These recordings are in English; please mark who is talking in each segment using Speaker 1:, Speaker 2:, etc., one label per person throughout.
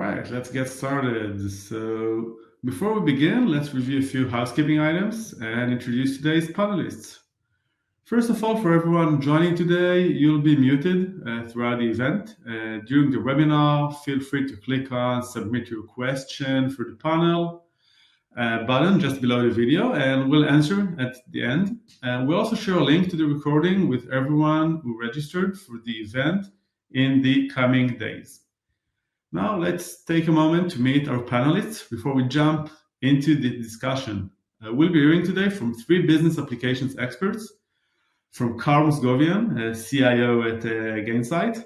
Speaker 1: right, let's get started. So, before we begin, let's review a few housekeeping items and introduce today's panelists. First of all, for everyone joining today, you'll be muted throughout the event. During the webinar, feel free to click on Submit Your Question for the panel button just below the video, and we'll answer at the end. We'll also share a link to the recording with everyone who registered for the event in the coming days. Now, let's take a moment to meet our panelists before we jump into the discussion. We'll be hearing today from three business applications experts, from Carl Mosgovian, CIO at Gainsight,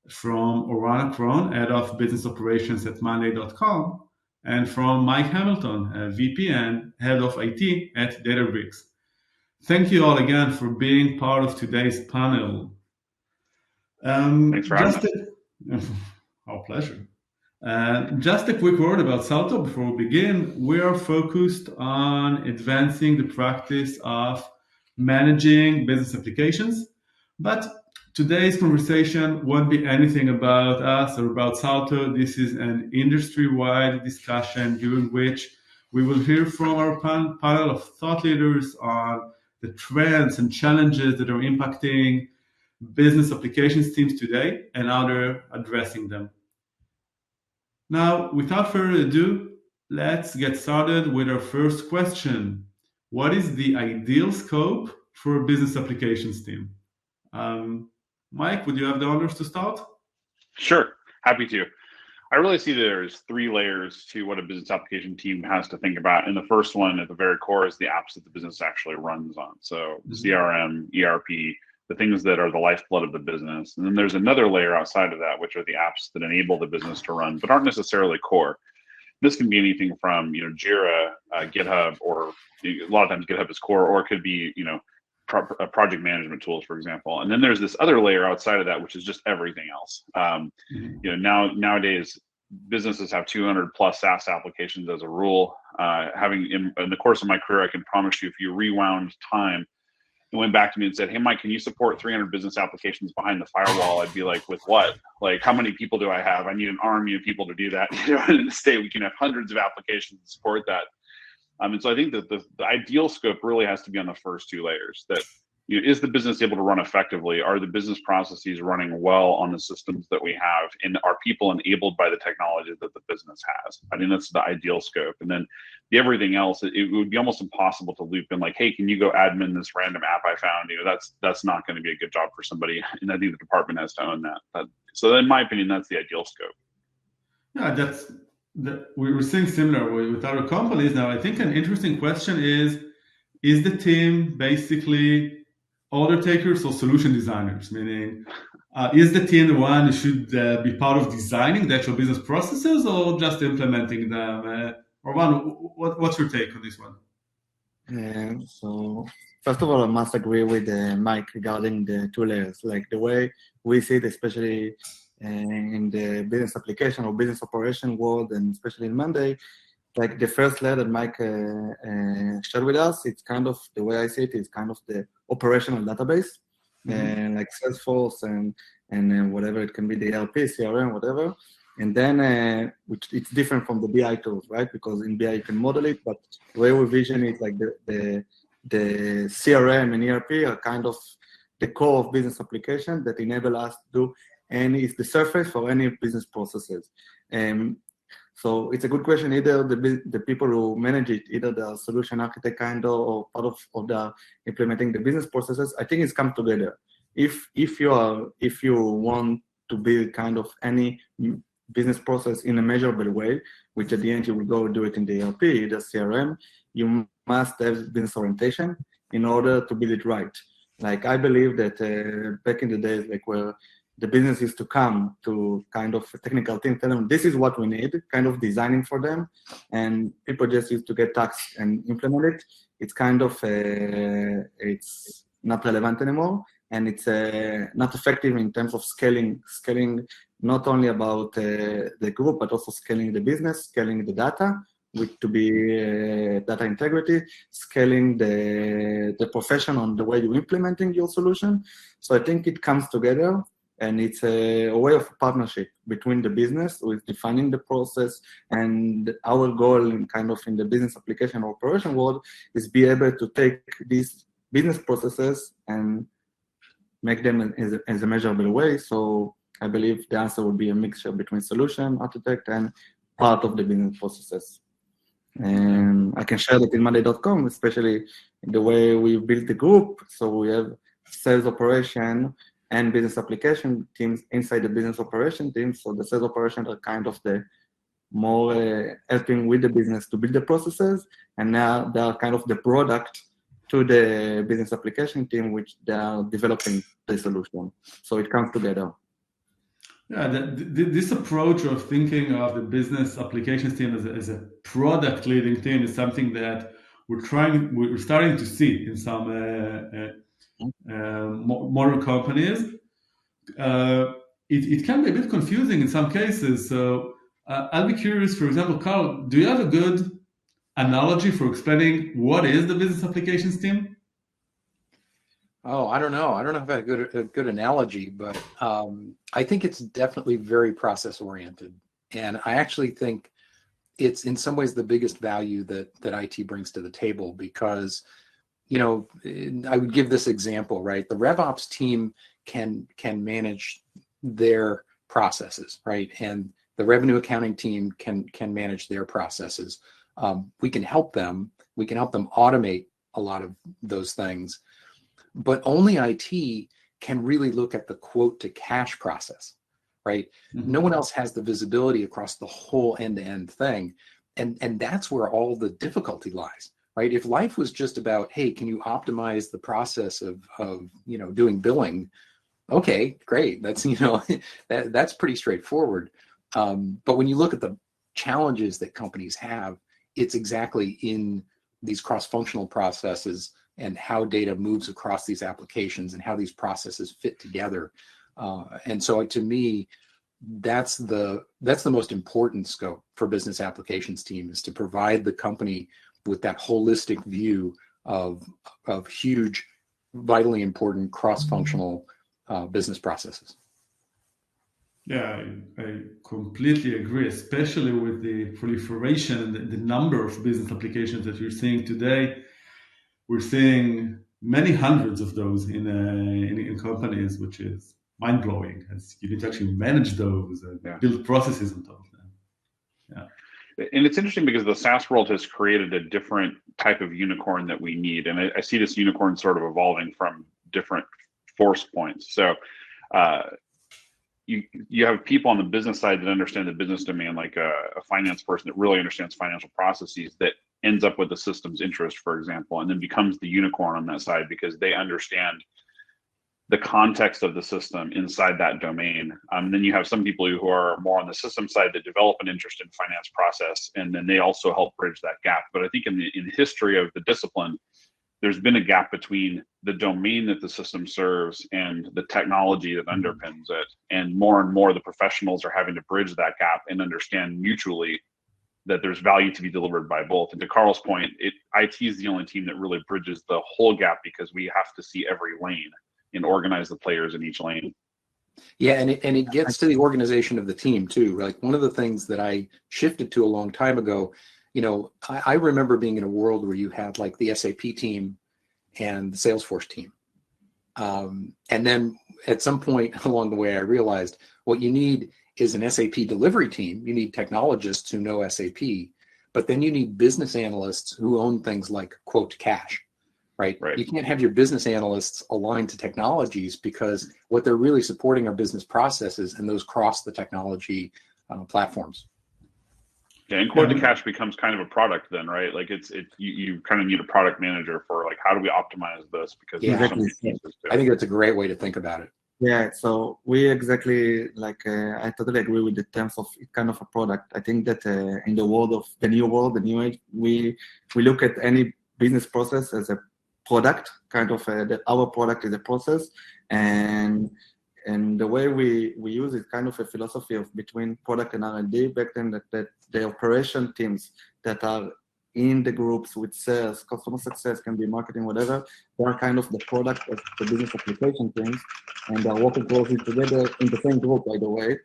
Speaker 1: from Orana Kron, Head of Business Operations at Monday.com, and from Mike Hamilton, VP and Head of IT at Databricks. Thank you all again for being part of today's panel.
Speaker 2: Thanks for having us.
Speaker 1: Our pleasure. Just a quick word about Salto before we begin. We are focused on advancing the practice of managing business applications, but today's conversation won't be anything about us or about Salto. This is an industry-wide discussion during which we will hear from our panel of thought leaders on the trends and challenges that are impacting business applications teams today and how they're addressing them. Now, without further ado, let's get started with our first question. What is the ideal scope for a business applications team? Mike, would you have the honors to start?
Speaker 2: Sure, happy to. I really see there's three layers to what a business application team has to think about. And the first one at the very core is the apps that the business actually runs on. So CRM, ERP, the things that are the lifeblood of the business. And then there's another layer outside of that, which are the apps that enable the business to run, but aren't necessarily core. This can be anything from, Jira, GitHub, or a lot of times GitHub is core, or it could be, project management tools, for example. And then there's this other layer outside of that, which is just everything else. Nowadays, businesses have 200 plus SaaS applications as a rule. Having in the course of my career, I can promise you, if you rewound time and went back to me and said, "Hey, Mike, can you support 300 business applications behind the firewall?" I'd be like, "With what? Like, how many people do I have? I need an army of people to do that." In the state, we can have hundreds of applications to support that. And so I think that the ideal scope really has to be on the first two layers. That is the business able to run effectively? Are the business processes running well on the systems that we have? And are people enabled by the technology that the business has? I think that's the ideal scope. And then the everything else, it would be almost impossible to loop in like, "Hey, can you go admin this random app I found?" That's not going to be a good job for somebody. And I think the department has to own that. So in my opinion, that's the ideal scope.
Speaker 1: Yeah, we were seeing similar with other companies. Now, I think an interesting question is the team basically order takers or solution designers? Meaning, is the team the one who should be part of designing the actual business processes or just implementing them? Orvan, what's your take on this one?
Speaker 3: So first of all, I must agree with Mike regarding the two layers. Like the way we see it, especially in the business application or business operation world, and especially in Monday, like the first layer that Mike shared with us, it's kind of, the way I see it, is kind of the operational database, like Salesforce and whatever, it can be the ERP, CRM, whatever. And then, which it's different from the BI tools, right? Because in BI you can model it, but the way we vision it, like the CRM and ERP are kind of the core of business application that enable us to do, and it's the surface for any business processes. So it's a good question. Either the people who manage it, either the solution architect kind of, or part of the implementing the business processes, I think it's come together. If you want to build kind of any business process in a measurable way, which at the end you will go do it in the ERP, the CRM, you must have business orientation in order to build it right. Like I believe that back in the days, like where the business is to come to kind of a technical team, tell them this is what we need, kind of designing for them, and people just used to get tasks and implement it. It's kind of it's not relevant anymore, and it's not effective in terms of scaling not only about the group, but also scaling the business, scaling the data, with to be data integrity, scaling the profession on the way you're implementing your solution. So I think it comes together. and it's a way of partnership between the business with defining the process. And our goal in the business application or operation world is be able to take these business processes and make them as a measurable way. So I believe the answer would be a mixture between solution architect and part of the business processes. And I can share that in monday.com, especially in the way we built the group. So we have sales operation and business application teams inside the business operation team. So the sales operation are kind of the more helping with the business to build the processes, and now they are kind of the product to the business application team, which they are developing the solution. So it comes together.
Speaker 1: Yeah, this approach of thinking of the business applications team as a product leading team is something that we're starting to see in some modern companies. It can be a bit confusing in some cases. So I'll be curious, for example, Carl, do you have a good analogy for explaining what is the business applications team?
Speaker 4: Oh, I don't know. I don't know if I have a good analogy, but I think it's definitely very process oriented. And I actually think it's in some ways the biggest value that IT brings to the table, because, I would give this example, right? The RevOps team can manage their processes, right? And the revenue accounting team can manage their processes. We can help them. We can help them automate a lot of those things. But only IT can really look at the quote to cash process, right? Mm-hmm. No one else has the visibility across the whole end-to-end thing. And that's where all the difficulty lies, right? If life was just about, hey, can you optimize the process of doing billing? Okay, great. That's, that's pretty straightforward. But when you look at the challenges that companies have, it's exactly in these cross-functional processes and how data moves across these applications and how these processes fit together. And so to me, that's the most important scope for business applications team, is to provide the company with that holistic view of huge, vitally important cross-functional business processes.
Speaker 1: Yeah, I completely agree, especially with the proliferation and the number of business applications that you're seeing today. We're seeing many hundreds of those in companies, which is mind-blowing, as you need to actually manage those and build processes on top of them. Yeah.
Speaker 2: And it's interesting because the SaaS world has created a different type of unicorn that we need. And I see this unicorn sort of evolving from different force points. So you have people on the business side that understand the business domain, like a finance person that really understands financial processes, that ends up with the system's interest, for example, and then becomes the unicorn on that side because they understand the context of the system inside that domain. And then you have some people who are more on the system side that develop an interest in finance process, and then they also help bridge that gap. But I think in the history of the discipline, there's been a gap between the domain that the system serves and the technology that underpins it. And more the professionals are having to bridge that gap and understand mutually that there's value to be delivered by both. And to Carl's point, IT is the only team that really bridges the whole gap, because we have to see every lane and organize the players in each lane.
Speaker 4: Yeah, and it gets to the organization of the team too. Like, one of the things that I shifted to a long time ago, I remember being in a world where you had like the SAP team and the Salesforce team. And then at some point along the way, I realized what you need is an SAP delivery team. You need technologists who know SAP, but then you need business analysts who own things like quote to cash, right? You can't have your business analysts aligned to technologies, because what they're really supporting are business processes, and those cross the technology platforms.
Speaker 2: Yeah, and quote to cash becomes kind of a product then, right? Like you kind of need a product manager for like, how do we optimize this? Because there's so many pieces to it.
Speaker 4: I think that's a great way to think about it.
Speaker 3: Yeah, so we exactly I totally agree with the terms of kind of a product. I think that in the new age, we look at any business process as a product, kind of our product is a process, and the way we use it, kind of a philosophy of between product and R&D back then, that the operation teams that are in the groups with sales, customer success, can be marketing, whatever. They are kind of the product of the business application teams, and they're working closely together in the same group, by the way.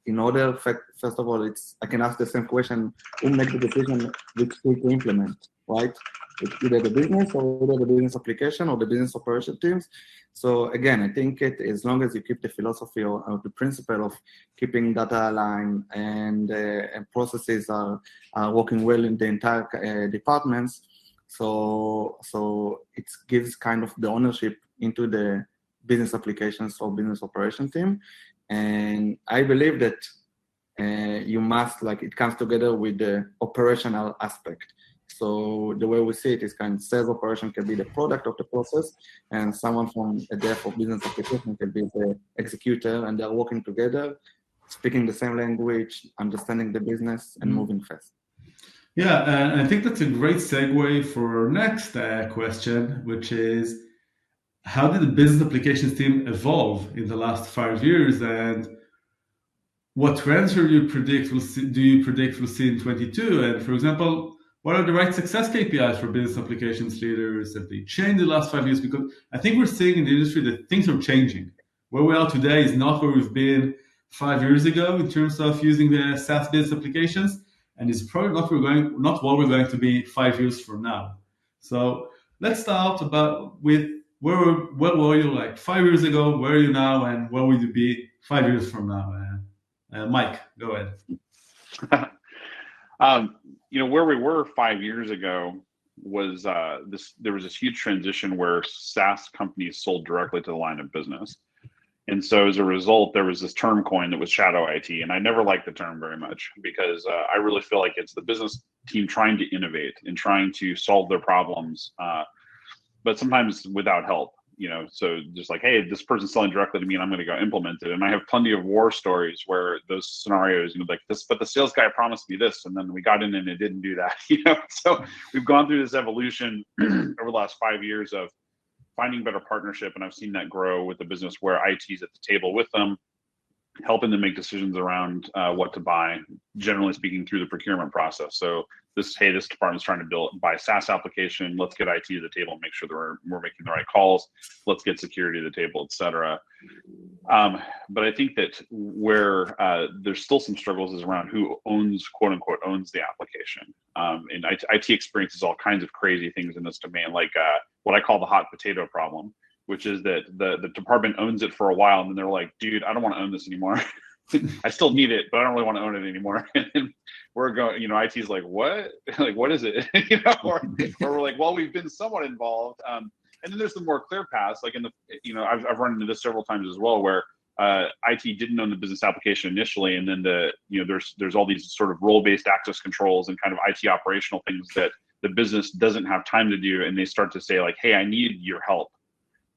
Speaker 3: In order, first of all, I can ask the same question: who makes the decision which tool to implement, right? It's either the business or either the business application or the business operation teams. So again, I think as long as you keep the philosophy or the principle of keeping data aligned and processes are working well in the entire departments, so it gives kind of the ownership into the business applications or business operation team. And I believe that you must, like, it comes together with the operational aspect. So the way we see it is kind of sales operation can be the product of the process, and someone from a dev or business application can be the executor, and they're working together, speaking the same language, understanding the business, and moving fast.
Speaker 1: Yeah, and I think that's a great segue for our next question, which is, how did the business applications team evolve in the last 5 years, and what trends do you predict we'll see in 22? And for example, what are the right success KPIs for business applications leaders? Have they changed in the last 5 years? Because I think we're seeing in the industry that things are changing. Where we are today is not where we've been 5 years ago in terms of using the SaaS business applications, and it's probably not what we're going to be 5 years from now. So let's start with where were you like 5 years ago? Where are you now, and where will you be 5 years from now? Mike, go ahead.
Speaker 2: Where we were 5 years ago was there was this huge transition where SaaS companies sold directly to the line of business. And so as a result, there was this term coined that was shadow IT. And I never liked the term very much because I really feel like it's the business team trying to innovate and trying to solve their problems, but sometimes without help. So just like, hey, this person's selling directly to me and I'm going to go implement it. And I have plenty of war stories where those scenarios, like this, but the sales guy promised me this, and then we got in and it didn't do that. So we've gone through this evolution over the last 5 years of finding better partnership. And I've seen that grow with the business where IT's at the table with them, helping them make decisions around what to buy, generally speaking, through the procurement process. So this department's trying to buy a SaaS application. Let's get IT to the table and make sure that we're making the right calls. Let's get security to the table, et cetera. But I think that where there's still some struggles is around who quote unquote, owns the application. And IT experiences all kinds of crazy things in this domain, like what I call the hot potato problem, which is that the department owns it for a while, and then they're like, dude, I don't want to own this anymore. I still need it, but I don't really want to own it anymore. And we're going, IT's like, what? Like, what is it? Or we're like, well, we've been somewhat involved. And then there's the more clear paths, like I've run into this several times as well, where IT didn't own the business application initially, and then there's all these sort of role-based access controls and kind of IT operational things that the business doesn't have time to do, and they start to say like, hey, I need your help.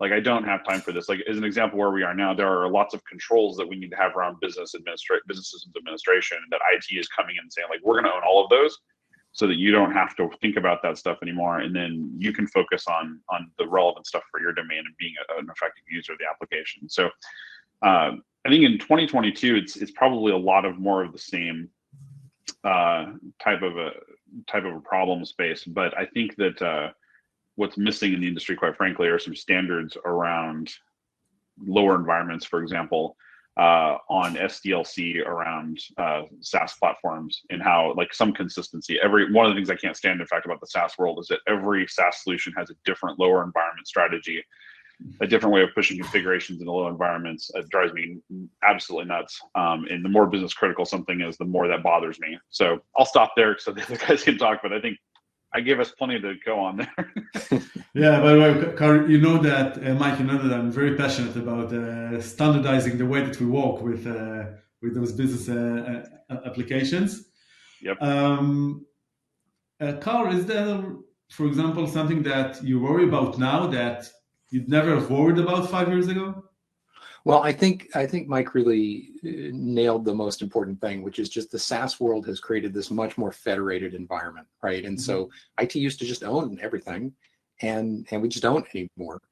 Speaker 2: Like, I don't have time for this. Like, as an example, where we are now, there are lots of controls that we need to have around business systems administration that IT is coming in and saying, like, we're going to own all of those so that you don't have to think about that stuff anymore. And then you can focus on the relevant stuff for your domain and being an effective user of the application. So I think in 2022, it's probably a lot of more of the same type of a problem space. But I think that what's missing in the industry, quite frankly, are some standards around lower environments, for example, on SDLC around SaaS platforms, and how, like, some consistency. One of the things I can't stand, in fact, about the SaaS world is that every SaaS solution has a different lower environment strategy, a different way of pushing configurations in the low environments. It drives me absolutely nuts. And the more business critical something is, the more that bothers me. So I'll stop there so the other guys can talk, but I think I gave us plenty to go on there.
Speaker 1: Yeah, by the way, Carl, Mike, you know that I'm very passionate about standardizing the way that we work with those business applications.
Speaker 2: Yep.
Speaker 1: Carl, is there, for example, something that you worry about now that you'd never have worried about 5 years ago?
Speaker 4: Well, I think Mike really nailed the most important thing, which is just the SaaS world has created this much more federated environment, right? And so IT used to just own everything, and we just don't anymore.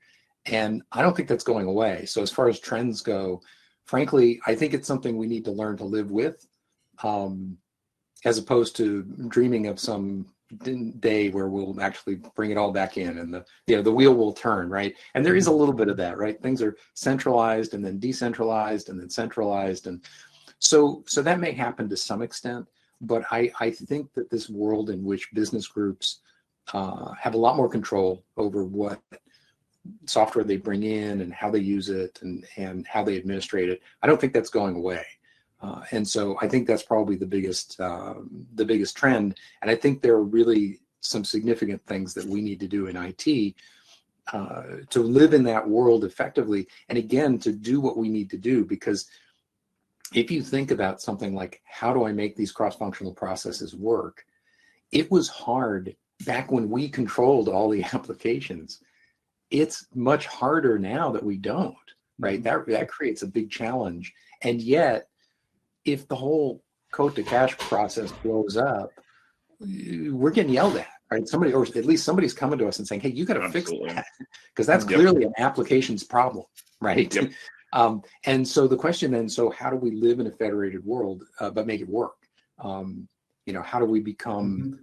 Speaker 4: And I don't think that's going away. So as far as trends go, frankly, I think it's something we need to learn to live with. as opposed to dreaming of some day where we'll actually bring it all back in and the wheel will turn, right? And there is a little bit of that, right? Things are centralized and then decentralized and then centralized, and so that may happen to some extent. But I think that this world in which business groups have a lot more control over what software they bring in and how they use it and how they administrate it, I don't think that's going away. And so I think that's probably the biggest trend. And I think there are really some significant things that we need to do in IT to live in that world effectively. And again, to do what we need to do, because if you think about something like, how do I make these cross-functional processes work? It was hard back when we controlled all the applications. It's much harder now that we don't, right? That creates a big challenge. And yet, if the whole code to cash process blows up, we're getting yelled at, right? Somebody, or at least somebody's coming to us and saying, hey, you got to fix that, because that's clearly an applications problem, right?
Speaker 2: Yep.
Speaker 4: And so the question then, so how do we live in a federated world, but make it work? How do we become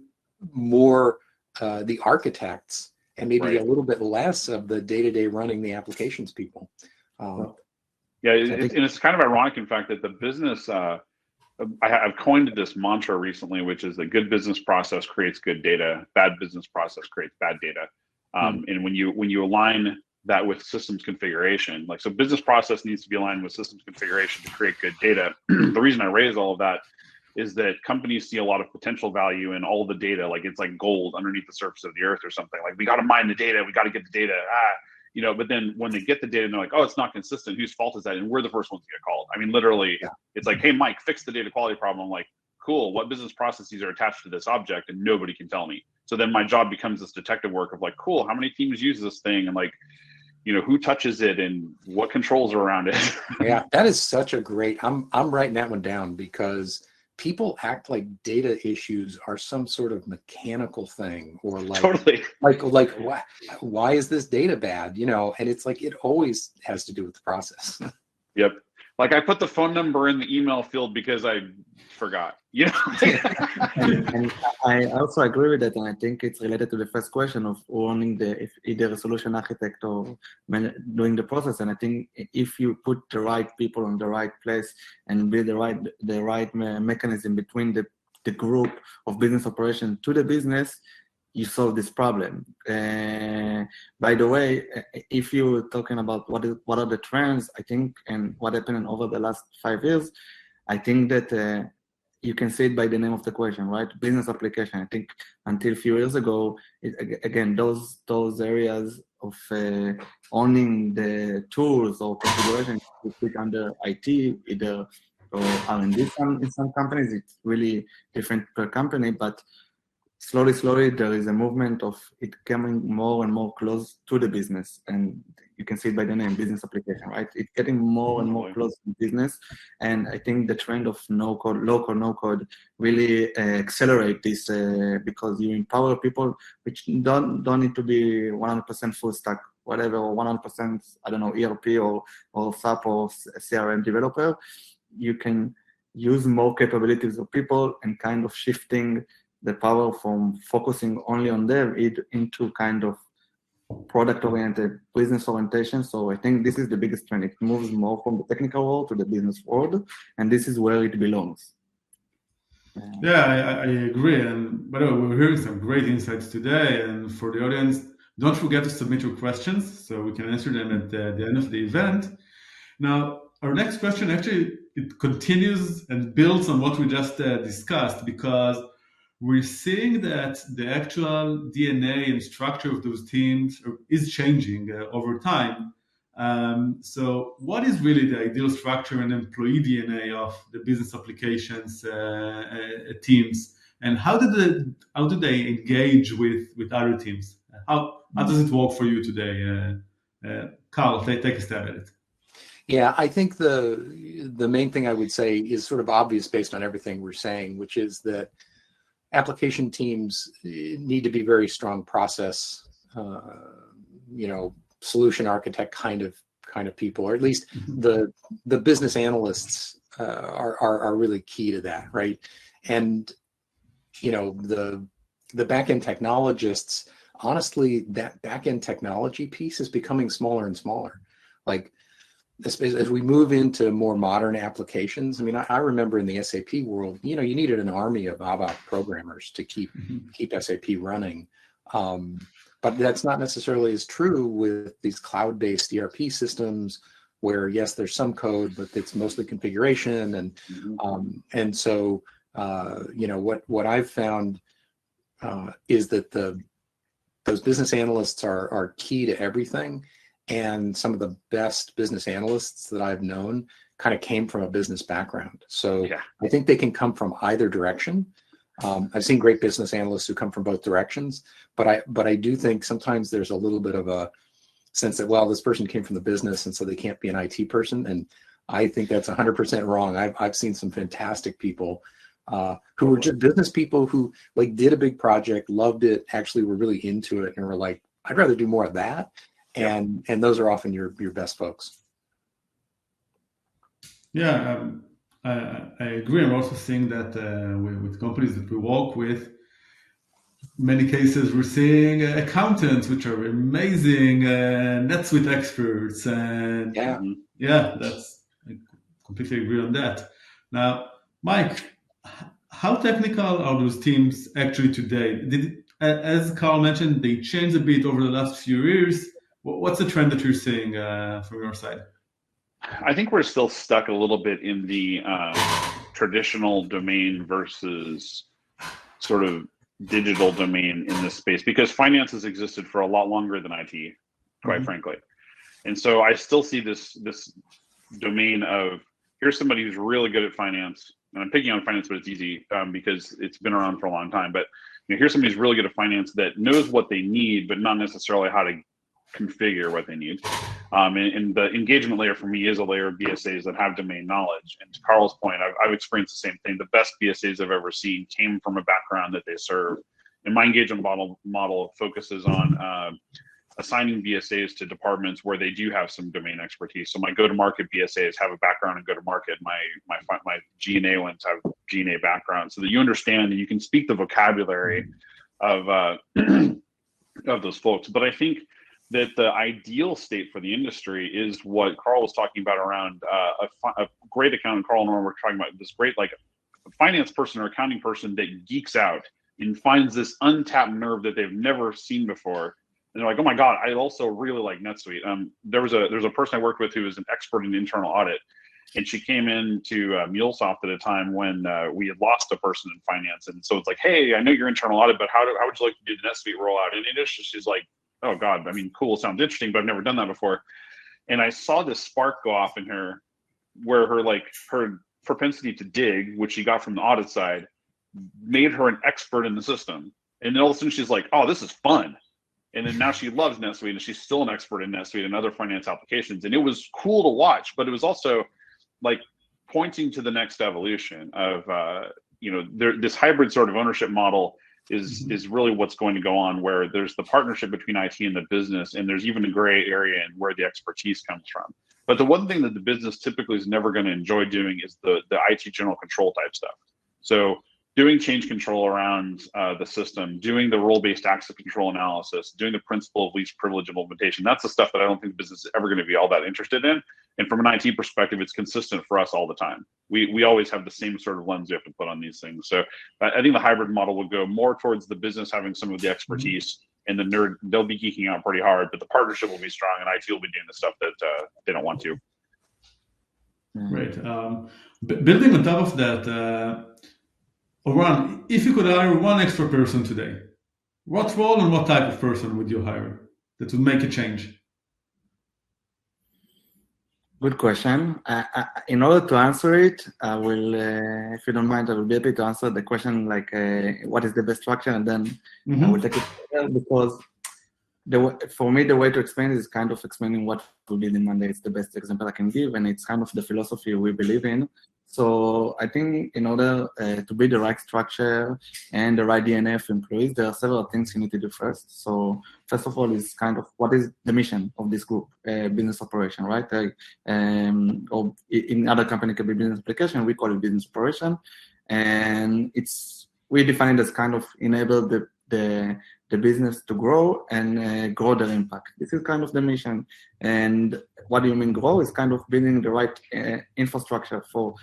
Speaker 4: more the architects and maybe a little bit less of the day-to-day running the applications people?
Speaker 2: It's kind of ironic, in fact, that the business, I've coined this mantra recently, which is that good business process creates good data, bad business process creates bad data. And when you align that with systems configuration, like, so business process needs to be aligned with systems configuration to create good data. The reason I raise all of that is that companies see a lot of potential value in all the data, like it's like gold underneath the surface of the earth or something. Like, we got to mine the data, we got to get the data. But then when they get the data and they're like, oh, it's not consistent, whose fault is that? And we're the first ones to get called. I mean, literally, it's like, hey, Mike, fix the data quality problem. I'm like, cool, what business processes are attached to this object? And nobody can tell me. So then my job becomes this detective work of like, cool, how many teams use this thing? And like, who touches it and what controls are around it?
Speaker 4: Yeah, that is such a great, I'm writing that one down, because people act like data issues are some sort of mechanical thing, or like,
Speaker 2: totally.
Speaker 4: like why is this data bad? And it's like, it always has to do with the process.
Speaker 2: Yep. Like, I put the phone number in the email field because I forgot,
Speaker 3: and I also agree with that, and I think it's related to the first question of owning if either a solution architect or doing the process. And I think if you put the right people in the right place and build the right mechanism between the group of business operation to the business, you solve this problem. By the way, if you're talking about what are the trends, I think, and what happened over the last 5 years, I think that you can see it by the name of the question, right? Business application. I think until a few years ago, again, those areas of owning the tools or configuration you put under IT, either or R&D. In some companies, it's really different per company, but slowly, there is a movement of it coming more and more close to the business. And you can see it by the name, business application, right? It's getting more and more close to business. And I think the trend of no-code, low-code, no-code really accelerate this because you empower people which don't need to be 100% full stack, whatever, or 100%, I don't know, ERP or SAP or CRM developer. You can use more capabilities of people and kind of shifting the power from focusing only on them into kind of product-oriented business orientation. So I think this is the biggest trend. It moves more from the technical world to the business world, and this is where it belongs.
Speaker 1: Yeah, I agree. And by the way, we're hearing some great insights today. And for the audience, don't forget to submit your questions so we can answer them at the end of the event. Now, our next question actually, it continues and builds on what we just discussed, because we're seeing that the actual DNA and structure of those teams is changing over time. So what is really the ideal structure and employee DNA of the business applications teams, and how do they engage with other teams? How does it work for you today? Carl, take a stab at it.
Speaker 4: Yeah, I think the main thing I would say is sort of obvious based on everything we're saying, which is that application teams need to be very strong process, solution architect kind of people, or at least the business analysts are really key to that, right? And the back-end technologists, honestly, that back-end technology piece is becoming smaller and smaller. Like as we move into more modern applications, I mean, I remember in the SAP world, you needed an army of ABAP programmers to keep SAP running. But that's not necessarily as true with these cloud-based ERP systems, where yes, there's some code, but it's mostly configuration, and so what I've found is that those business analysts are key to everything, and some of the best business analysts that I've known kind of came from a business background. So
Speaker 2: Yeah.
Speaker 4: I think they can come from either direction. I've seen great business analysts who come from both directions, but I do think sometimes there's a little bit of a sense that, well, this person came from the business and so they can't be an IT person. And I think that's 100% wrong. I've seen some fantastic people who were just business people who like did a big project, loved it, actually were really into it, and were like, I'd rather do more of that. And those are often your best folks.
Speaker 1: Yeah, I agree. I'm also seeing that with companies that we work with, many cases we're seeing accountants, which are amazing NetSuite experts, and that's I completely agree on that. Now, Mike, how technical are those teams actually today? As Carl mentioned, they changed a bit over the last few years. What's the trend that you're seeing from your side?
Speaker 2: I think we're still stuck a little bit in the traditional domain versus sort of digital domain in this space, because finance has existed for a lot longer than IT, quite frankly. And so I still see this domain of, here's somebody who's really good at finance, and I'm picking on finance, but it's easy because it's been around for a long time. But here's somebody who's really good at finance that knows what they need, but not necessarily how to configure what they need. And the engagement layer for me is a layer of BSAs that have domain knowledge. And to Carl's point, I've experienced the same thing. The best BSAs I've ever seen came from a background that they serve. And my engagement model focuses on assigning BSAs to departments where they do have some domain expertise. So my go-to-market BSAs have a background in go-to-market. My G&A ones have G&A background, so that you understand and you can speak the vocabulary of those folks. But I think that the ideal state for the industry is what Carl was talking about around a great accountant. Carl and I were talking about this great, like, finance person or accounting person that geeks out and finds this untapped nerve that they've never seen before. And they're like, oh my God, I also really like NetSuite. There's a person I worked with who was an expert in internal audit. And she came into MuleSoft at a time when we had lost a person in finance. And so it's like, hey, I know you're internal audit, but how would you like to do the NetSuite rollout? And initially she's like, oh God, I mean, cool, sounds interesting, but I've never done that before. And I saw this spark go off in her, where her propensity to dig, which she got from the audit side, made her an expert in the system. And then all of a sudden she's like, oh, this is fun. And then now she loves NetSuite, and she's still an expert in NetSuite and other finance applications. And it was cool to watch, but it was also like pointing to the next evolution of, this hybrid sort of ownership model is really what's going to go on, where there's the partnership between IT and the business, and there's even a gray area in where the expertise comes from. But the one thing that the business typically is never going to enjoy doing is the IT general control type stuff. So doing change control around the system, doing the role-based access control analysis, doing the principle of least privilege implementation, that's the stuff that I don't think the business is ever going to be all that interested in. And from an IT perspective, it's consistent for us all the time. We always have the same sort of lens we have to put on these things. So I think the hybrid model would go more towards the business having some of the expertise, and the nerd, they'll be geeking out pretty hard, but the partnership will be strong, and IT will be doing the stuff that they don't want to.
Speaker 1: Great. Building on top of that, Oran, if you could hire one extra person today, what role and what type of person would you hire that would make a change?
Speaker 3: Good question. In order to answer it, I will, if you don't mind, I will be happy to answer the question like, what is the best structure, and then I will take it further, because for me, the way to explain it is kind of explaining what we did in Monday. It's the best example I can give, and it's kind of the philosophy we believe in. So I think in order to build the right structure and the right DNA of employees, there are several things you need to do first. So first of all is kind of what is the mission of this group, business operation, right? Or in other company, it could be business application, we call it business operation. And it's we define it as kind of enable the business to grow and grow their impact. This is kind of the mission. And what do you mean grow? Is kind of building the right infrastructure for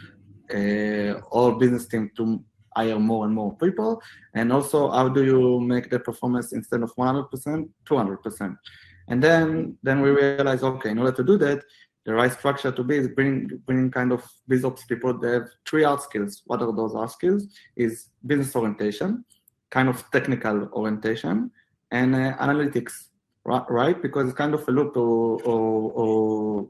Speaker 3: all business team to hire more and more people. And also, how do you make the performance instead of 100%, 200%? And then we realize, okay, in order to do that, the right structure to be is bringing kind of BizOps people that have 3 hard skills. What are those hard skills? Is business orientation, kind of technical orientation, and analytics, right? Because it's kind of a loop or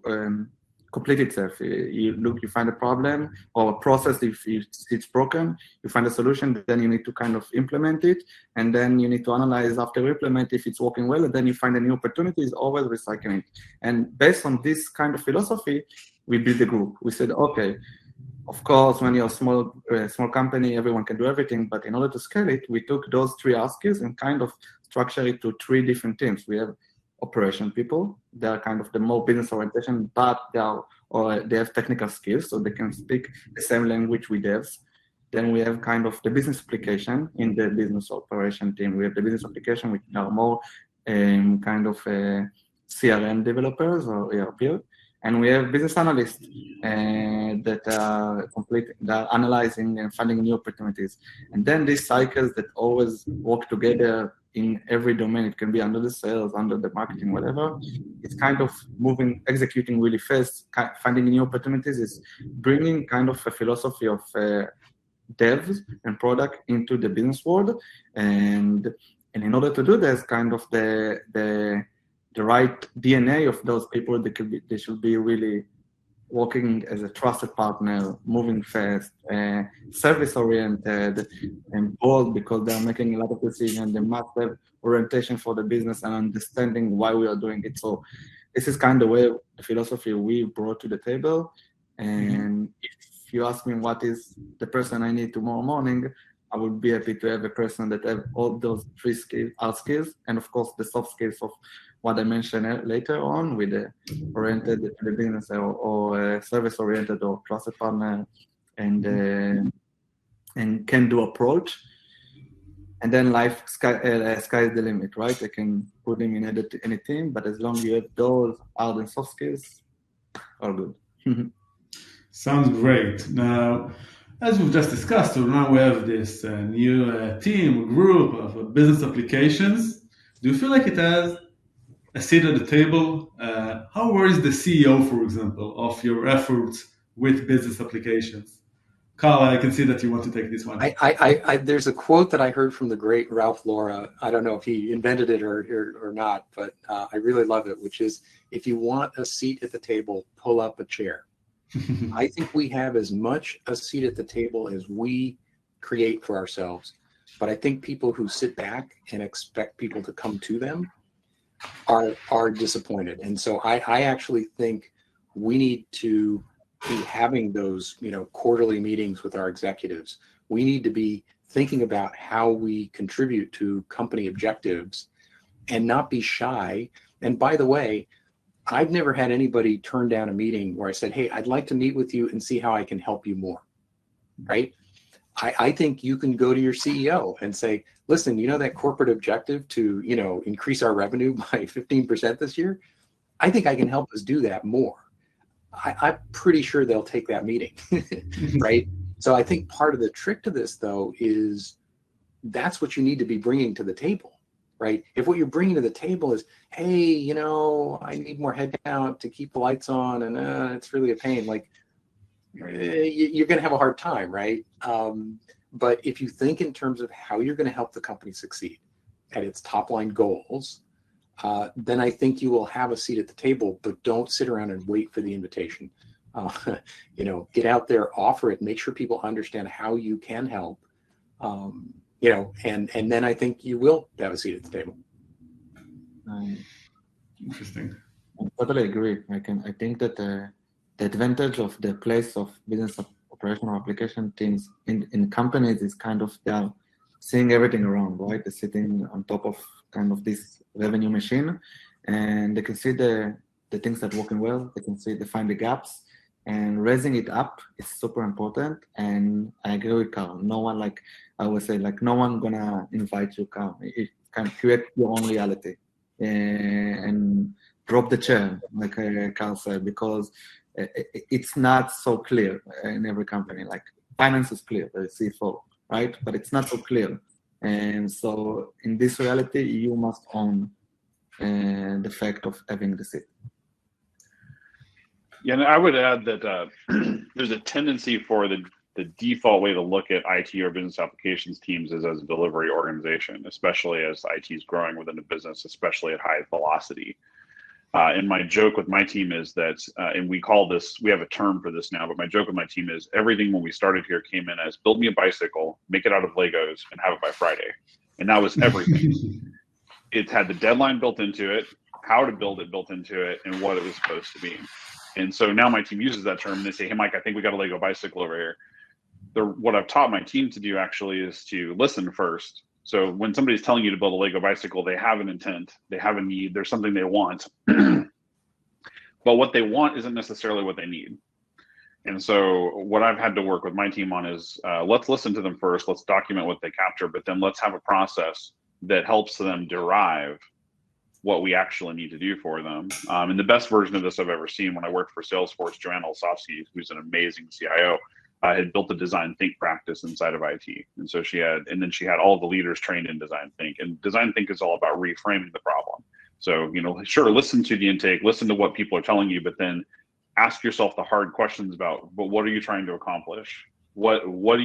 Speaker 3: complete itself. You find a problem or a process. If it's broken, you find a solution. Then you need to kind of implement it, and then you need to analyze after you implement if it's working well. And then you find a new opportunities, always recycling it. And based on this kind of philosophy, we built the group. We said, okay, of course, when you're a small company, everyone can do everything. But in order to scale it, we took those 3 hard skills and kind of structure it to 3 different teams. We have operation people. They are kind of the more business orientation, but they have technical skills, so they can speak the same language with devs. Then we have kind of the business application in the business operation team. We have the business application, which are more kind of CRM developers or ERP. And we have business analysts that are analyzing and finding new opportunities. And then these cycles that always work together in every domain. It can be under the sales, under the marketing, whatever. It's kind of executing really fast, finding new opportunities. Is bringing kind of a philosophy of devs and product into the business world. And in order to do this, kind of the right DNA of those people, they should be really working as a trusted partner, moving fast, service-oriented, and bold because they're making a lot of decisions. They must have orientation for the business and understanding why we are doing it. So this is kind of the philosophy we brought to the table. And if you ask me what is the person I need tomorrow morning, I would be happy to have a person that have all those 3 hard skills, and of course the soft skills of what I mentioned later on with the oriented to the business or service oriented or trusted partner and can do approach. And then sky is the limit, right? I can put them in any team, but as long as you have those hard and soft skills, all good.
Speaker 1: Sounds great. Now, as we've just discussed, so now we have this new team, group of business applications. Do you feel like it has a seat at the table? Where is the CEO, for example, of your efforts with business applications? Carl, I can see that you want to take this one.
Speaker 4: There's a quote that I heard from the great Ralph Lauren. I don't know if he invented it or not, but I really love it, which is, if you want a seat at the table, pull up a chair. I think we have as much a seat at the table as we create for ourselves. But I think people who sit back and expect people to come to them are disappointed. And so I actually think we need to be having those, quarterly meetings with our executives. We need to be thinking about how we contribute to company objectives and not be shy. And by the way, I've never had anybody turn down a meeting where I said, hey, I'd like to meet with you and see how I can help you more, right? I think you can go to your CEO and say, listen, that corporate objective to, increase our revenue by 15% this year? I think I can help us do that more. I'm pretty sure they'll take that meeting, right? So I think part of the trick to this, though, is that's what you need to be bringing to the table, right? If what you're bringing to the table is, hey, I need more headcount to keep the lights on, and it's really a pain, like, you're going to have a hard time, right? But if you think in terms of how you're going to help the company succeed at its top line goals, then I think you will have a seat at the table, but don't sit around and wait for the invitation. Get out there, offer it, make sure people understand how you can help, and then I think you will have a seat at the table.
Speaker 1: Interesting.
Speaker 3: I totally agree. I think that the advantage of the place of business operational application teams in companies is kind of they are seeing everything around, right? They're sitting on top of kind of this revenue machine, and they can see the things that are working well. They find the gaps, and raising it up is super important. And I agree with Carl. No one, like I would say, like no one gonna invite you, Carl. It can create your own reality and drop the chair, like Carl said, because it's not so clear in every company. Like finance is clear, the CFO, right? But it's not so clear. And so in this reality, you must own the fact of having the seat.
Speaker 2: Yeah, and I would add that there's a tendency for the default way to look at IT or business applications teams is as a delivery organization, especially as IT is growing within a business, especially at high velocity. And my joke with my team is that, and we have a term for this now, but my joke with my team is everything when we started here came in as build me a bicycle, make it out of Legos, and have it by Friday. And that was everything. It had the deadline built into it, how to build it built into it, and what it was supposed to be. And so now my team uses that term and they say, hey, Mike, I think we got a Lego bicycle over here. What I've taught my team to do actually is to listen first. So when somebody's telling you to build a Lego bicycle, they have an intent, they have a need, there's something they want. But what they want isn't necessarily what they need. And so what I've had to work with my team on is let's listen to them first, let's document what they capture, but then let's have a process that helps them derive what we actually need to do for them. And the best version of this I've ever seen when I worked for Salesforce, Joanna Olsofsky, who's an amazing CIO, had built a design think practice inside of IT. And so she had all the leaders trained in design think. And design think is all about reframing the problem. So, sure, listen to the intake, listen to what people are telling you, but then ask yourself the hard questions about, but what are you trying to accomplish? How do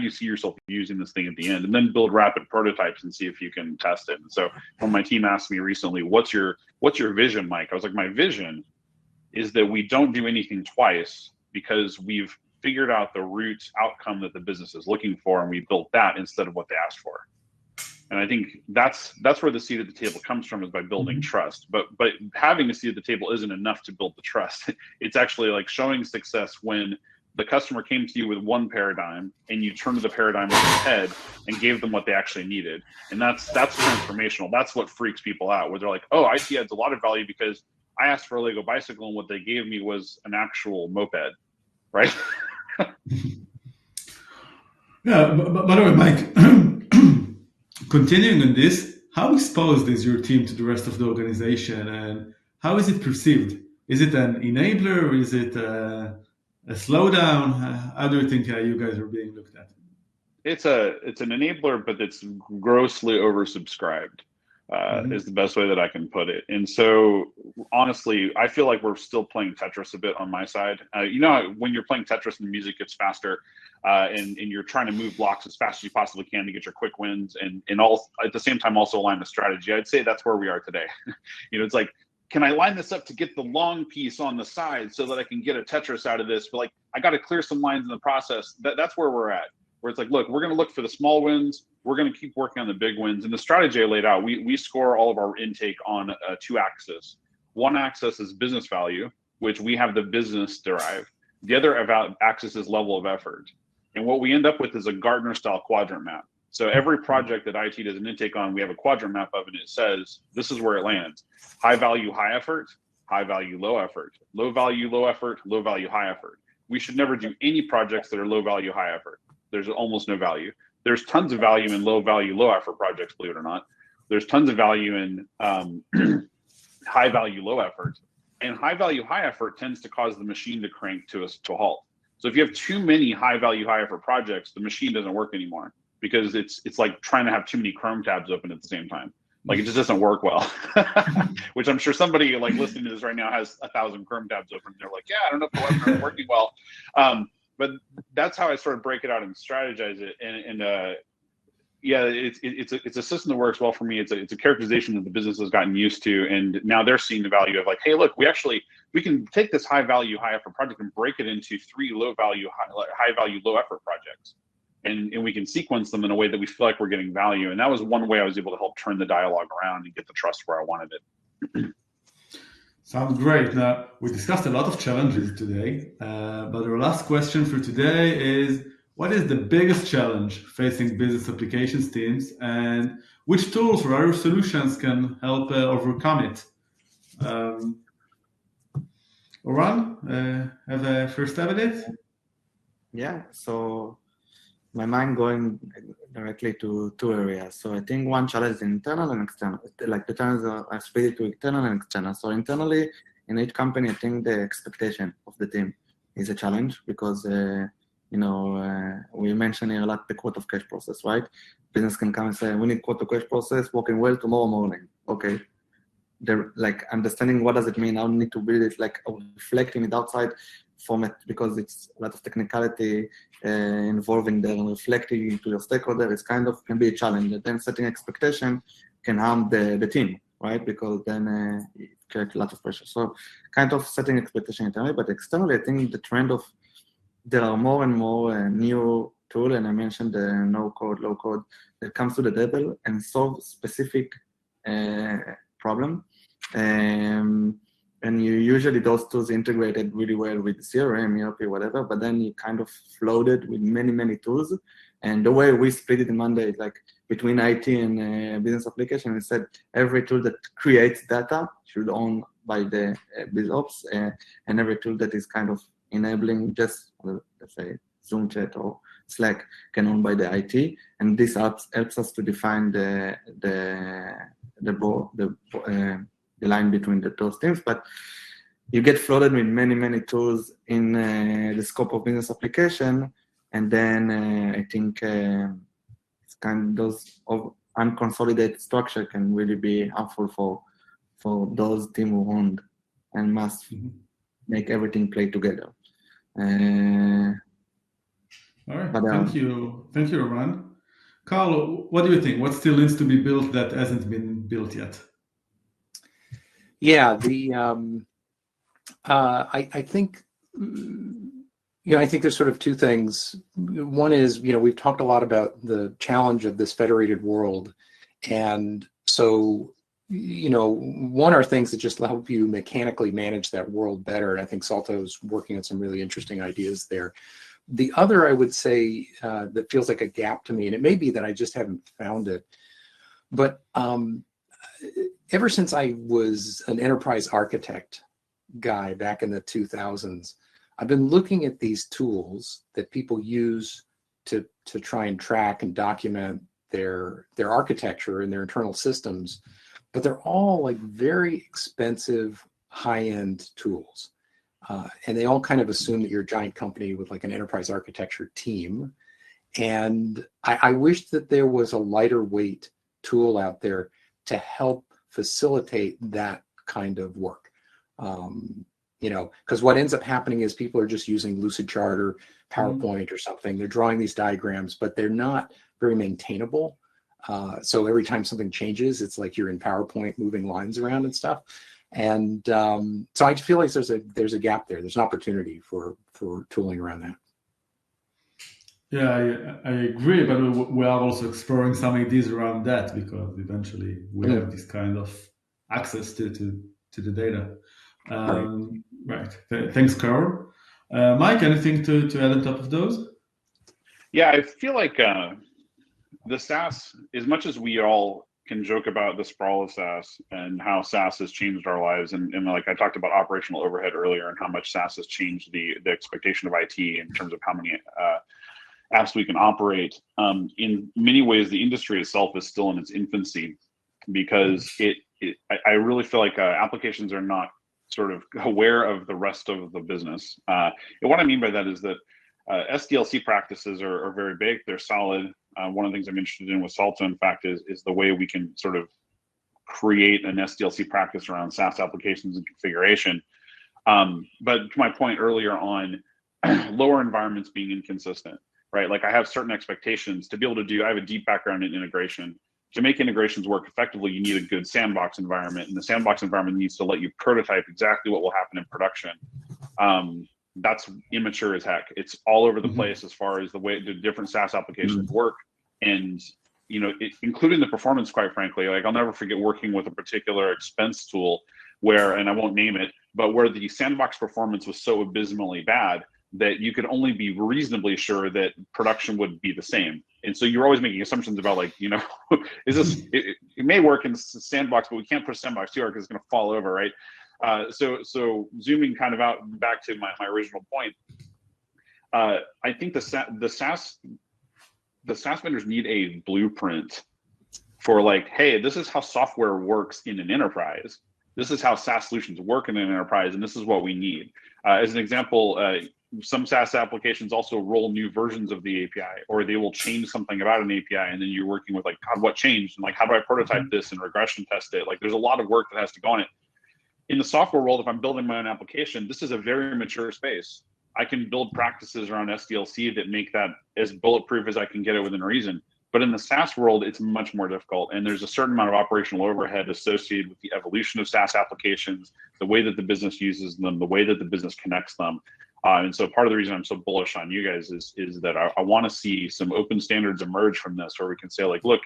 Speaker 2: you see yourself using this thing at the end? And then build rapid prototypes and see if you can test it. And so when my team asked me recently, what's your vision, Mike? I was like, my vision is that we don't do anything twice because we've figured out the root outcome that the business is looking for, and we built that instead of what they asked for. And I think that's where the seat at the table comes from, is by building trust. But having a seat at the table isn't enough to build the trust. It's actually like showing success when the customer came to you with one paradigm and you turned the paradigm on its head and gave them what they actually needed. And that's transformational. That's what freaks people out, where they're like, oh, IT adds a lot of value because I asked for a Lego bicycle and what they gave me was an actual moped, right?
Speaker 1: Yeah, but by the way, Mike, continuing on this, how exposed is your team to the rest of the organization, and how is it perceived? Is it an enabler? Is it a slowdown? How do you think you guys are being looked at?
Speaker 2: It's an enabler, but it's grossly oversubscribed. Is the best way that I can put it. And so honestly, I feel like we're still playing Tetris a bit on my side. When you're playing Tetris and the music gets faster and you're trying to move blocks as fast as you possibly can to get your quick wins and all at the same time also align the strategy, I'd say that's where we are today. It's like, can I line this up to get the long piece on the side so that I can get a Tetris out of this? But like, I got to clear some lines in the process. That's where we're at. Where it's like, look, we're going to look for the small wins. We're going to keep working on the big wins. And the strategy I laid out, we score all of our intake on 2 axes. One axis is business value, which we have the business derive. The other axis is level of effort. And what we end up with is a Gartner-style quadrant map. So every project that IT does an intake on, we have a quadrant map of, and it says, this is where it lands. High value, high effort, high value, low effort, low value, low effort, low value, high effort. We should never do any projects that are low value, high effort. There's almost no value. There's tons of value in low value, low effort projects, believe it or not. There's tons of value in high value, low effort. And high value, high effort tends to cause the machine to crank to a halt. So if you have too many high value, high effort projects, the machine doesn't work anymore, because it's like trying to have too many Chrome tabs open at the same time. Like, it just doesn't work well. Which I'm sure somebody like listening to this right now has 1,000 Chrome tabs open. And they're like, yeah, I don't know if the webinar is working well. But that's how I sort of break it out and strategize it. It's a system that works well for me. It's a characterization that the business has gotten used to, and now they're seeing the value of like, hey, look, we can take this high value, high effort project and break it into 3 low value, high value, low effort projects, and we can sequence them in a way that we feel like we're getting value. And that was one way I was able to help turn the dialogue around and get the trust where I wanted it.
Speaker 1: Sounds great. Now, we discussed a lot of challenges today, but our last question for today is, what is the biggest challenge facing business applications teams, and which tools or other solutions can help overcome it? Oran, have a first stab at it?
Speaker 3: Yeah, so my mind going directly to two areas. So I think one challenge is internal and external. Like the challenges are split to internal and external. So internally, in each company, I think the expectation of the team is a challenge because, we mentioned here a lot the quote of cash process, right? Business can come and say, we need quote to cash process working well tomorrow morning. Okay. They're like understanding what does it mean. I need to build it, like reflecting it outside from it, because it's a lot of technicality involving there, and reflecting to your stakeholder is kind of can be a challenge. And then setting expectation can harm the team, right? Because then it creates a lot of pressure. So kind of setting expectation internally, but externally, I think the trend of there are more and more new tool, and I mentioned the no code, low code that comes to the table and solve specific problem. And you usually those tools integrated really well with CRM, ERP, whatever, but then you kind of floated with many tools. And the way we split it in Monday is like between IT and business application, we said every tool that creates data should own by the BizOps, and every tool that is kind of enabling just, let's say, Zoom chat or Slack can own by the IT. And this helps us to define the line between those things, but you get flooded with many tools in the scope of business application, and then I think it's kind of those of unconsolidated structure can really be harmful for those team who owned and must make everything play together.
Speaker 1: All right, thank you, Oran. Carl, what do you think? What still needs to be built that hasn't been built yet?
Speaker 4: Yeah, I think, I think there's sort of two things. One is, we've talked a lot about the challenge of this federated world. And so, one are things that just help you mechanically manage that world better. And I think Salto's working on some really interesting ideas there. The other, I would say, that feels like a gap to me, and it may be that I just haven't found it, but ever since I was an enterprise architect guy back in the 2000s, I've been looking at these tools that people use to try and track and document their architecture and their internal systems, but they're all like very expensive, high-end tools. And they all kind of assume that you're a giant company with like an enterprise architecture team. And I wish that there was a lighter weight tool out there to help facilitate that kind of work. Because what ends up happening is people are just using Lucidchart or PowerPoint or something. They're drawing these diagrams, but they're not very maintainable. So every time something changes, it's like you're in PowerPoint moving lines around and stuff. And so I feel like there's a gap there. There's an opportunity for tooling around that.
Speaker 1: Yeah, I agree, but we are also exploring some ideas around that, because eventually we have this kind of access to the data. Right. Thanks, Carl. Mike, anything to add on top of those?
Speaker 2: Yeah, I feel like the SaaS, as much as we all can joke about the sprawl of SaaS and how SaaS has changed our lives, and like I talked about operational overhead earlier and how much SaaS has changed the expectation of IT in terms of how many apps we can operate. In many ways, the industry itself is still in its infancy, because I really feel like applications are not sort of aware of the rest of the business. And what I mean by that is that SDLC practices are very big. They're solid. One of the things I'm interested in with Salto, in fact, is the way we can sort of create an SDLC practice around SaaS applications and configuration. But to my point earlier on lower environments being inconsistent, right? Like I have certain expectations to be able to do. I have a deep background in integration. To make integrations work effectively, you need a good sandbox environment, and the sandbox environment needs to let you prototype exactly what will happen in production. That's immature as heck. It's all over the place as far as the way the different SaaS applications work, and including the performance. Quite frankly, like I'll never forget working with a particular expense tool where, and I won't name it, but where the sandbox performance was so abysmally bad that you could only be reasonably sure that production would be the same. And so you're always making assumptions about like, is this, it may work in sandbox, but we can't push sandbox too hard because it's going to fall over, right? So zooming kind of out back to my original point, I think the SaaS vendors need a blueprint for like, hey, this is how software works in an enterprise. This is how SaaS solutions work in an enterprise, and this is what we need. As an example, some SaaS applications also roll new versions of the API, or they will change something about an API, and then you're working with like, God, what changed? And like, how do I prototype this and regression test it? Like, there's a lot of work that has to go on it. In the software world, if I'm building my own application, this is a very mature space. I can build practices around SDLC that make that as bulletproof as I can get it within reason. But in the SaaS world, it's much more difficult. And there's a certain amount of operational overhead associated with the evolution of SaaS applications, the way that the business uses them, the way that the business connects them. And so part of the reason I'm so bullish on you guys is that I want to see some open standards emerge from this, where we can say like, look,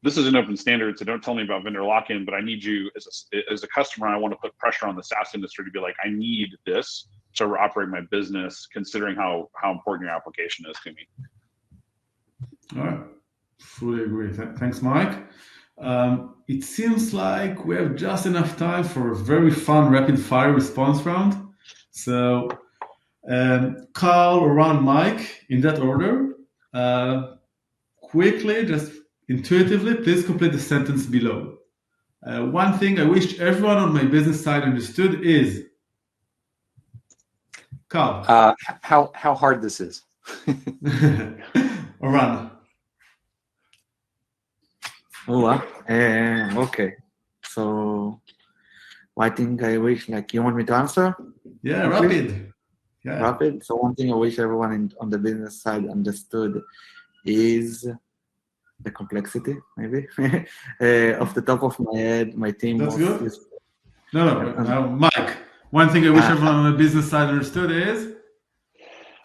Speaker 2: this is an open standard, so don't tell me about vendor lock-in, but I need you as a customer, I want to put pressure on the SaaS industry to be like, I need this to operate my business, considering how important your application is to me.
Speaker 1: All right. Fully agree. Thanks, Mike. It seems like we have just enough time for a very fun rapid fire response round. So, Carl, Eran, Mike, in that order. Quickly, just intuitively, please complete the sentence below. One thing I wish everyone on my business side understood is. Carl.
Speaker 4: How hard this is.
Speaker 1: Eran.
Speaker 3: Okay. So, one thing I wish, like, you want me to answer?
Speaker 1: Yeah, rapid. Yeah.
Speaker 3: Rapid. So, one thing I wish everyone on the business side understood is the complexity, maybe. Off the top of my head, my team
Speaker 1: That's
Speaker 3: was.
Speaker 1: good. No, Mike. One thing I wish everyone on the business side understood is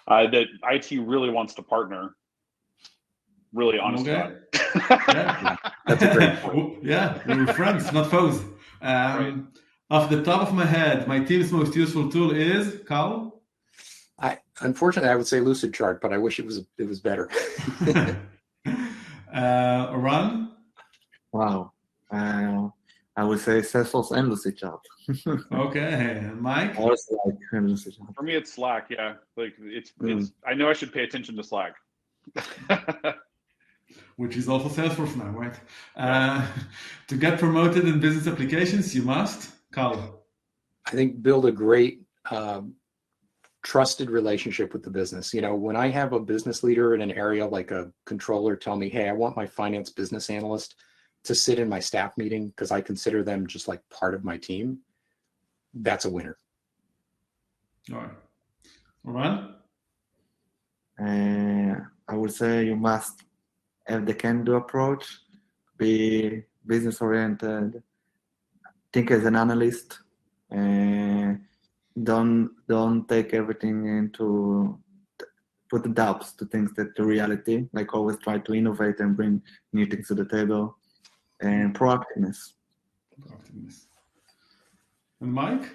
Speaker 2: that IT really wants to partner. Really honest about it.
Speaker 1: Yeah.
Speaker 4: That's a great point.
Speaker 1: Yeah, we're friends, not foes.
Speaker 2: Right.
Speaker 1: Off the top of my head, my team's most useful tool is Carl.
Speaker 4: Unfortunately, I would say Lucidchart, but I wish it was better.
Speaker 1: Eran.
Speaker 3: Wow. I would say Salesforce and Lucidchart.
Speaker 1: Okay, Mike.
Speaker 3: I also like Lucidchart.
Speaker 2: For me, it's Slack. Yeah, like it's. I know I should pay attention to Slack.
Speaker 1: Which is also Salesforce now, right? To get promoted in business applications, you must, Carl.
Speaker 4: I think build a great trusted relationship with the business. You know, when I have a business leader in an area like a controller tell me, hey, I want my finance business analyst to sit in my staff meeting because I consider them just like part of my team, that's a winner.
Speaker 1: All right. Eran?
Speaker 3: I would say you must have the can-do approach, be business-oriented, think as an analyst, don't take everything into put the doubts to things that the reality, like always try to innovate and bring new things to the table, and proactiveness.
Speaker 1: And Mike?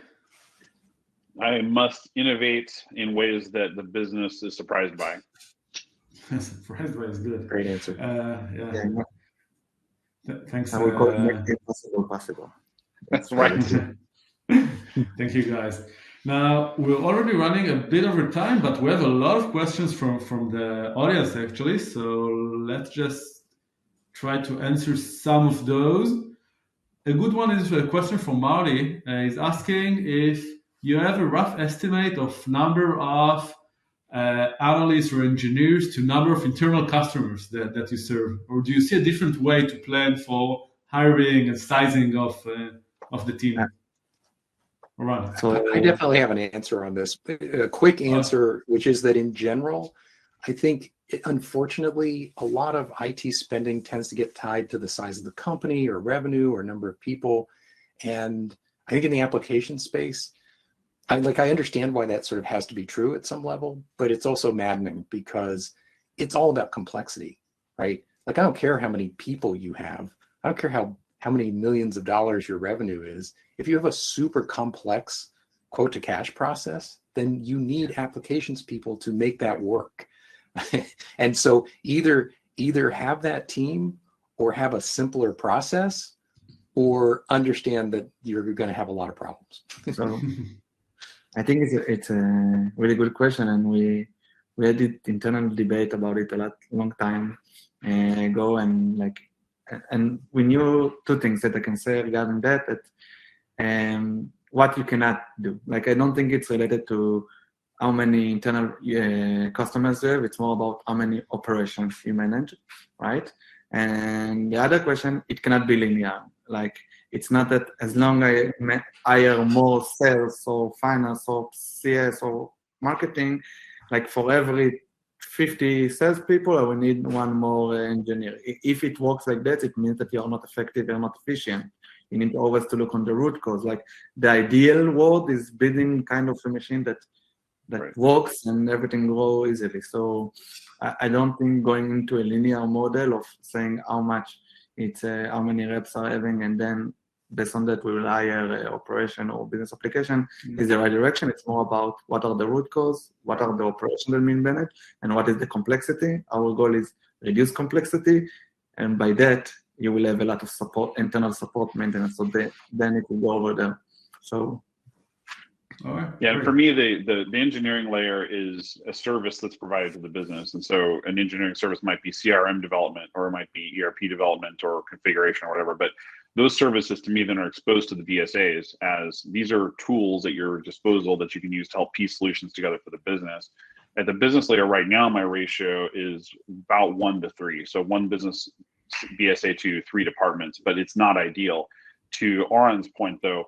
Speaker 2: I must innovate in ways that the business is surprised by.
Speaker 1: Surprised by is good.
Speaker 4: Great answer.
Speaker 1: Thanks.
Speaker 3: I will call it make the impossible possible.
Speaker 2: That's right.
Speaker 1: Thank you, guys. Now, we're already running a bit over time, but we have a lot of questions from the audience, actually. So let's just try to answer some of those. A good one is a question from Marty. He's asking if you have a rough estimate of number of analysts or engineers to number of internal customers that you serve, or do you see a different way to plan for hiring and sizing of the team? Right.
Speaker 4: So I definitely have an answer on this. A quick answer, which is that in general, I think unfortunately a lot of IT spending tends to get tied to the size of the company or revenue or number of people, and I think in the application space, I understand why that sort of has to be true at some level, but it's also maddening because it's all about complexity, right? Like, I don't care how many people you have. I don't care how many millions of dollars your revenue is. If you have a super complex quote to cash process, then you need applications people to make that work. And so either have that team or have a simpler process, or understand that you're going to have a lot of problems?
Speaker 3: So I think it's a really good question, and we had this internal debate about it long time ago, and we knew two things that I can say regarding that what you cannot do. Like, I don't think it's related to how many internal customers you have. It's more about how many operations you manage, right? And the other question, it cannot be linear. Like, it's not that as long as I hire more sales or finance or CS or marketing, like for every 50 salespeople, I will need one more engineer. If it works like that, it means that you're not effective, you're not efficient. You need always to look on the root cause. Like, the ideal world is building kind of a machine that right. works and everything grows easily. So I don't think going into a linear model of saying how much it's how many reps are having, and then based on that we will hire operation or business application is the right direction. It's more about what are the root cause, what are the operational mean managed, and what is the complexity. Our goal is reduce complexity, and by that you will have a lot of support, internal support maintenance. So then it will go over there. So.
Speaker 2: All right. Yeah, and for me, the engineering layer is a service that's provided to the business. And so an engineering service might be CRM development, or it might be ERP development or configuration or whatever. But those services to me then are exposed to the BSAs as these are tools at your disposal that you can use to help piece solutions together for the business. At the business layer right now, my ratio is about 1 to 3. So 1 business BSA to 3 departments, but it's not ideal. To Oren's point though,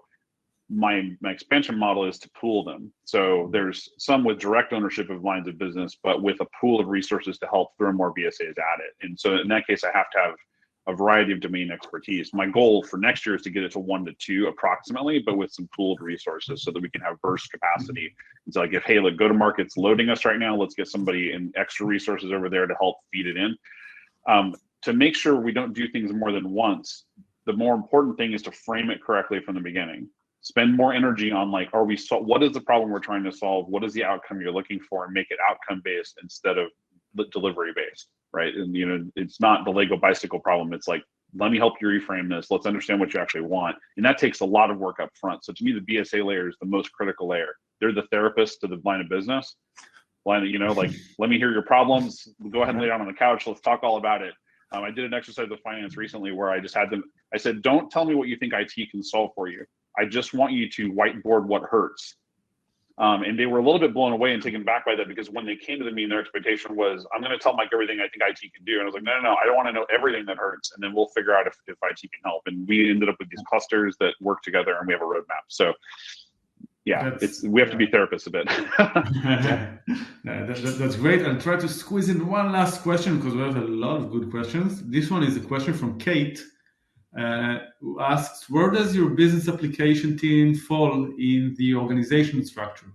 Speaker 2: my expansion model is to pool them. So there's some with direct ownership of lines of business, but with a pool of resources to help throw more BSAs at it. And so in that case, I have to have a variety of domain expertise. My goal for next year is to get it to 1 to 2 approximately, but with some pooled resources so that we can have burst capacity. It's like, if, hey, look, go-to-market's loading us right now, let's get somebody in extra resources over there to help feed it in. To make sure we don't do things more than once, the more important thing is to frame it correctly from the beginning. Spend more energy on like, what is the problem we're trying to solve? What is the outcome you're looking for? And make it outcome based instead of delivery based, right? And it's not the Lego bicycle problem. It's like, let me help you reframe this. Let's understand what you actually want. And that takes a lot of work up front. So to me, the BSA layer is the most critical layer. They're the therapist to the line of business. Like, let me hear your problems. Go ahead and lay down on the couch. Let's talk all about it. I did an exercise with finance recently where I just had them, I said, don't tell me what you think IT can solve for you. I just want you to whiteboard what hurts. And they were a little bit blown away and taken back by that, because when they came to the meeting, their expectation was, I'm going to tell Mike everything I think IT can do. And I was like, no, I don't want to know everything that hurts. And then we'll figure out if IT can help. And we ended up with these clusters that work together, and we have a roadmap. So yeah, we have to be therapists a bit.
Speaker 1: That's great. I'll try to squeeze in one last question because we have a lot of good questions. This one is a question from Kate, who asks, where does your business application team fall in the organization structure?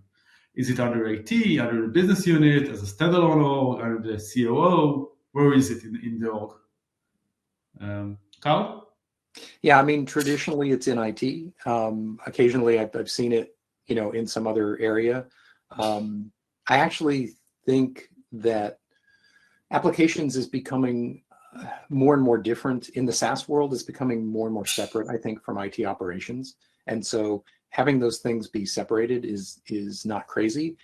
Speaker 1: Is it under IT, under the business unit, as a standalone org, under the COO? Where is it in the org? Carl?
Speaker 4: Yeah, I mean, traditionally it's in IT. Occasionally I've seen it, in some other area. I actually think that applications is becoming more and more different in the SaaS world. Is becoming more and more separate, I think, from IT operations. And so having those things be separated is not crazy.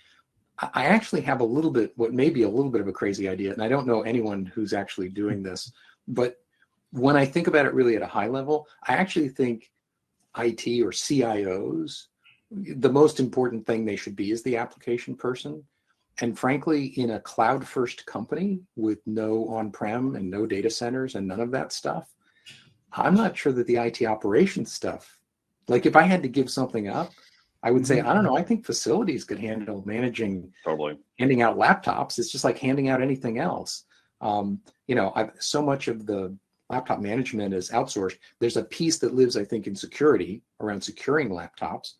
Speaker 4: I actually have what may be a little bit of a crazy idea, and I don't know anyone who's actually doing this, but when I think about it really at a high level, I actually think IT or CIOs, the most important thing they should be is the application person. And frankly, in a cloud-first company with no on-prem and no data centers and none of that stuff, I'm not sure that the IT operations stuff, like if I had to give something up, I would say, I don't know, I think facilities could handle managing, handing out laptops. It's just like handing out anything else. So much of the laptop management is outsourced. There's a piece that lives, I think, in security around securing laptops.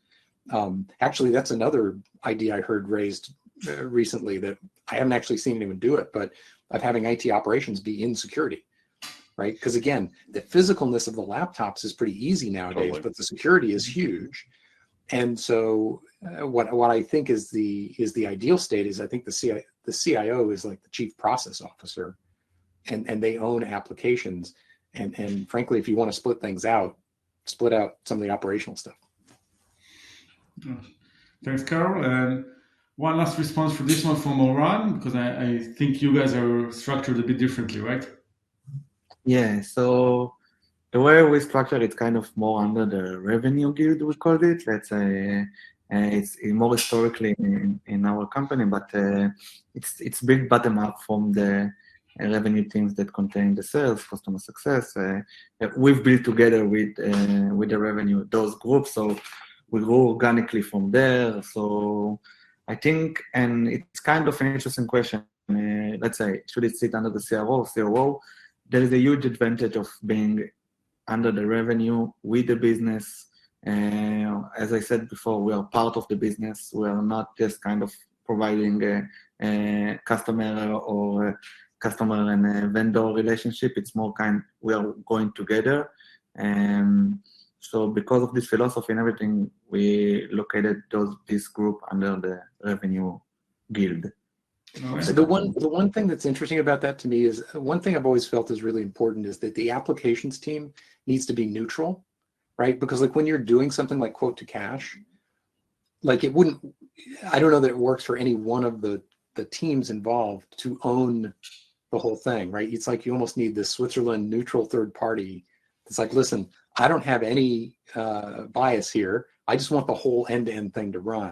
Speaker 4: Actually, that's another idea I heard raised recently that I haven't actually seen anyone do it, but of having IT operations be in security, right? Because again, the physicalness of the laptops is pretty easy nowadays, but the security is huge. And so what I think is the ideal state is, I think the CIO is like the chief process officer, and they own applications. And frankly, if you want to split things out, split out some of the operational stuff.
Speaker 1: Thanks, Carol. And one last response for this one from Moran, because I think you guys are structured a bit differently, right?
Speaker 3: Yeah, so the way we structure it's kind of more under the revenue guild, we called it. Let's say it's more historically in our company, but it's built bottom up from the revenue teams that contain the sales, customer success. We've built together with the revenue those groups, so we grow organically from there. So I think, and it's kind of an interesting question. Let's say, should it sit under the CRO, COO? There is a huge advantage of being under the revenue with the business. As I said before, we are part of the business. We are not just kind of providing a customer or customer and a vendor relationship. It's more we are going together. So because of this philosophy and everything, we located this group under the revenue guild.
Speaker 1: Right.
Speaker 4: So the one thing that's interesting about that to me is one thing I've always felt is really important is that the applications team needs to be neutral, right? Because like when you're doing something like quote to cash, like it wouldn't, I don't know that it works for any one of the teams involved to own the whole thing, right? It's like you almost need this Switzerland neutral third party. It's like, listen, I don't have any bias here. I just want the whole end-to-end thing to run.